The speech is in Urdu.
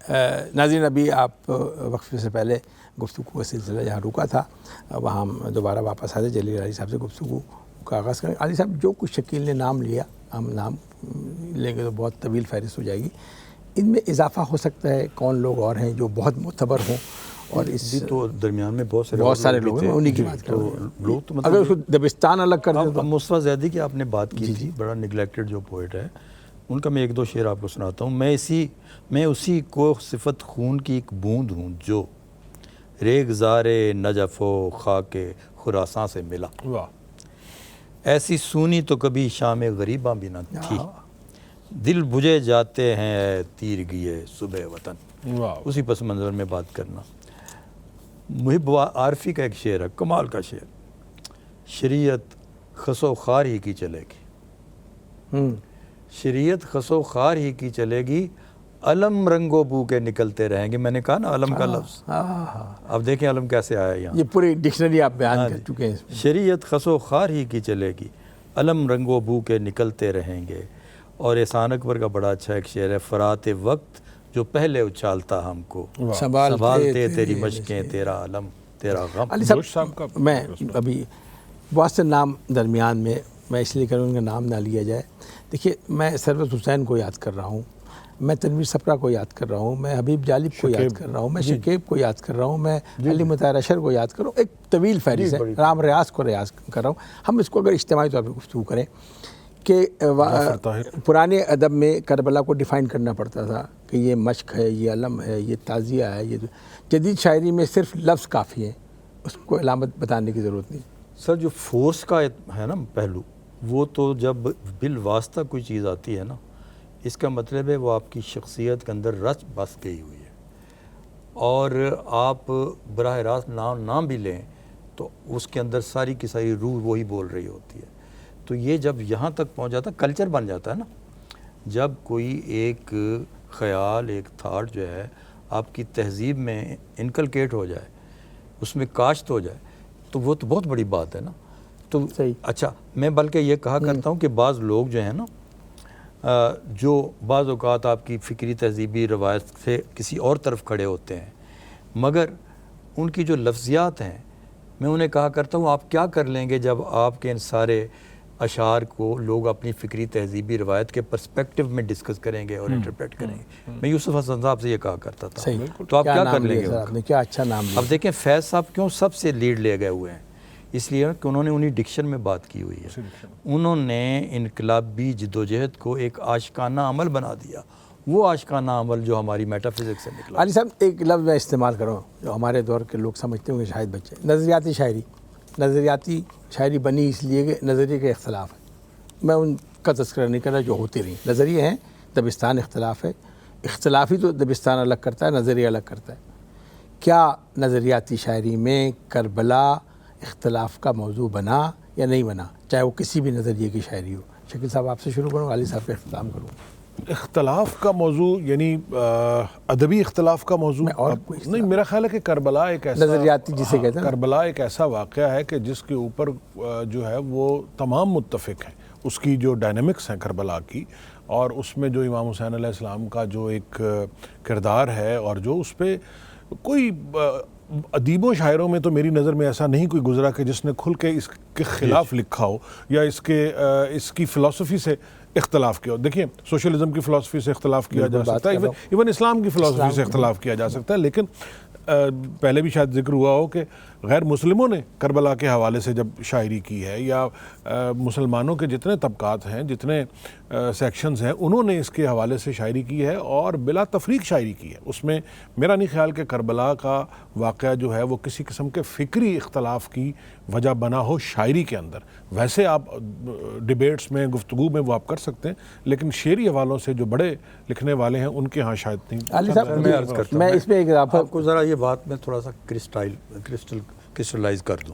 ناظرین ابھی آپ وقفے سے پہلے گفتگو کا سلسلہ جہاں رکا تھا وہاں ہم دوبارہ واپس آتے جلیل علی صاحب سے گفتگو کا آغاز کریں. علی صاحب جو کچھ شکیل نے نام لیا ہم نام لیں گے تو بہت طویل فہرست ہو جائے گی. ان میں اضافہ ہو سکتا ہے کون لوگ اور ہیں جو بہت معتبر ہوں اور اس تو درمیان میں بہت سارے لوگ ہیں انہیں کی بات کر رہے ہیں. اگر اس کو دبستان الگ کر دیں تو مصطفیٰ زیدی کی آپ نے بات کی تھی, بڑا نگلیکٹڈ جو پوئٹ ہے, ان کا میں ایک دو شعر آپ کو سناتا ہوں. میں اسی کو صفت خون کی ایک بوند ہوں جو ریگزار نجف و خاک خراساں سے ملا. ایسی سونی تو کبھی شام غریباں بھی نہ تھی, دل بجھے جاتے ہیں اے تیرگیے صبح وطن. اسی پس منظر میں بات کرنا. محب عارفی کا ایک شعر ہے, کمال کا شعر. شریعت خسو خار ہی کی چلے گی, شریعت خسو خار ہی کی چلے گی, علم رنگ و بو کے نکلتے رہیں گے. میں نے کہا نا علم کا لفظ, اب دیکھیں علم کیسے آیا یہاں. یہ پوری ڈکشنری آپ بیان کر چکے ہیں. شریعت خسو خار ہی کی چلے گی, علم رنگ و بو کے نکلتے رہیں گے. اور احسان اکبر کا بڑا اچھا ایک شعر ہے, فرات وقت جو پہلے اچھالتا ہم کو, سنبھالتے تیری مشقیں تیرا علم تیرا غم. علی صاحب میں ابھی بہت سے نام درمیان میں اس لیے کروں ان کا نام نہ لیا جائے. دیکھیے میں سرور حسین کو یاد کر رہا ہوں, میں تنویر سپرا کو یاد کر رہا ہوں, میں حبیب جالب کو یاد کر رہا ہوں, میں شکیب کو یاد کر رہا ہوں, میں علی مطہر اشر کو یاد کر رہا ہوں. ایک طویل فہرست ہے. رام ریاض کو ریاض کر رہا ہوں. ہم اس کو اگر اجتماعی طور پہ گفتگو کریں کہ پرانے ادب میں کربلا کو ڈیفائن کرنا پڑتا تھا کہ یہ مشق ہے, یہ علم ہے, یہ تعزیہ ہے. یہ جدید شاعری میں صرف لفظ کافی ہے, اس کو علامت بتانے کی ضرورت نہیں. سر جو فورس کا ہے نا پہلو, وہ تو جب بالواسطہ کوئی چیز آتی ہے نا, اس کا مطلب ہے وہ آپ کی شخصیت کے اندر رچ بس گئی ہوئی ہے. اور آپ براہ راست نام بھی لیں تو اس کے اندر ساری کی ساری روح وہی بول رہی ہوتی ہے. تو یہ جب یہاں تک پہنچ جاتا ہے, کلچر بن جاتا ہے نا. جب کوئی ایک خیال, ایک تھاٹ جو ہے آپ کی تہذیب میں انکلکیٹ ہو جائے, اس میں کاشت ہو جائے, تو وہ تو بہت بڑی بات ہے نا. تو اچھا, میں بلکہ یہ کہا کرتا ہوں کہ بعض لوگ جو ہیں نا, جو بعض اوقات آپ کی فکری تہذیبی روایت سے کسی اور طرف کھڑے ہوتے ہیں, مگر ان کی جو لفظیات ہیں, میں انہیں کہا کرتا ہوں آپ کیا کر لیں گے جب آپ کے ان سارے اشعار کو لوگ اپنی فکری تہذیبی روایت کے پرسپیکٹو میں ڈسکس کریں گے اور انٹرپریٹ کریں گے. میں یوسف حسن صاحب سے یہ کہا کرتا تھا. تو آپ کیا کر لیں گے؟ آپ نے کیا اچھا نام لیا. اب دیکھیں فیض صاحب کیوں سب سے لیڈ لے گئے ہوئے ہیں, اس لیے کہ انہوں نے انہی ڈکشن میں بات کی ہوئی ہے. انہوں نے انقلابی جدوجہد کو ایک عاشقانہ عمل بنا دیا, وہ عاشقانہ عمل جو ہماری میٹا فزکس سے نکلا. علی صاحب ایک لفظ میں استعمال کروں جو ہمارے دور کے لوگ سمجھتے ہوں گے شاید بچے, نظریاتی شاعری. نظریاتی شاعری بنی اس لیے کہ نظریے کے اختلاف ہے. میں ان کا تذکرہ نہیں کر رہا جو ہوتی رہی. نظریے ہیں, دبستان اختلاف ہے, اختلافی تو دبستان الگ کرتا ہے, نظریہ الگ کرتا ہے. کیا نظریاتی شاعری میں کربلا اختلاف کا موضوع بنا یا نہیں بنا, چاہے وہ کسی بھی نظریے کی شاعری ہو؟ شکیل صاحب آپ سے شروع کروں, علی صاحب کا اختتام کروں. اختلاف کا موضوع یعنی ادبی اختلاف کا موضوع نہیں, میرا خیال ہے کہ کربلا ایک ایسا نظریاتی جسے کہتے ہیں, کربلا ایک ایسا واقعہ ہے کہ جس کے اوپر جو ہے وہ تمام متفق ہیں. اس کی جو ڈائنامکس ہیں کربلا کی, اور اس میں جو امام حسین علیہ السلام کا جو ایک کردار ہے, اور جو اس پہ کوئی ادیبوں شاعروں میں تو میری نظر میں ایسا نہیں کوئی گزرا کہ جس نے کھل کے اس کے خلاف لکھا ہو یا اس کی فلسفی سے اختلاف کیا ہو. دیکھیں سوشلزم کی فلسفی سے اختلاف کیا جا سکتا ہے, ایون اسلام کی فلسفی سے اختلاف کیا جا سکتا ہے, لیکن پہلے بھی شاید ذکر ہوا ہو کہ غیر مسلموں نے کربلا کے حوالے سے جب شاعری کی ہے, یا مسلمانوں کے جتنے طبقات ہیں, جتنے سیکشنز ہیں, انہوں نے اس کے حوالے سے شاعری کی ہے اور بلا تفریق شاعری کی ہے. اس میں میرا نہیں خیال کہ کربلا کا واقعہ جو ہے وہ کسی قسم کے فکری اختلاف کی وجہ بنا ہو شاعری کے اندر. ویسے آپ ڈیبیٹس میں, گفتگو میں وہ آپ کر سکتے ہیں, لیکن شعری حوالوں سے جو بڑے لکھنے والے ہیں ان کے ہاں شاید نہیں. علی صاحب میں اس پہ ایک آپ کو ذرا یہ بات میں تھوڑا سا کرسٹلائز کر دوں.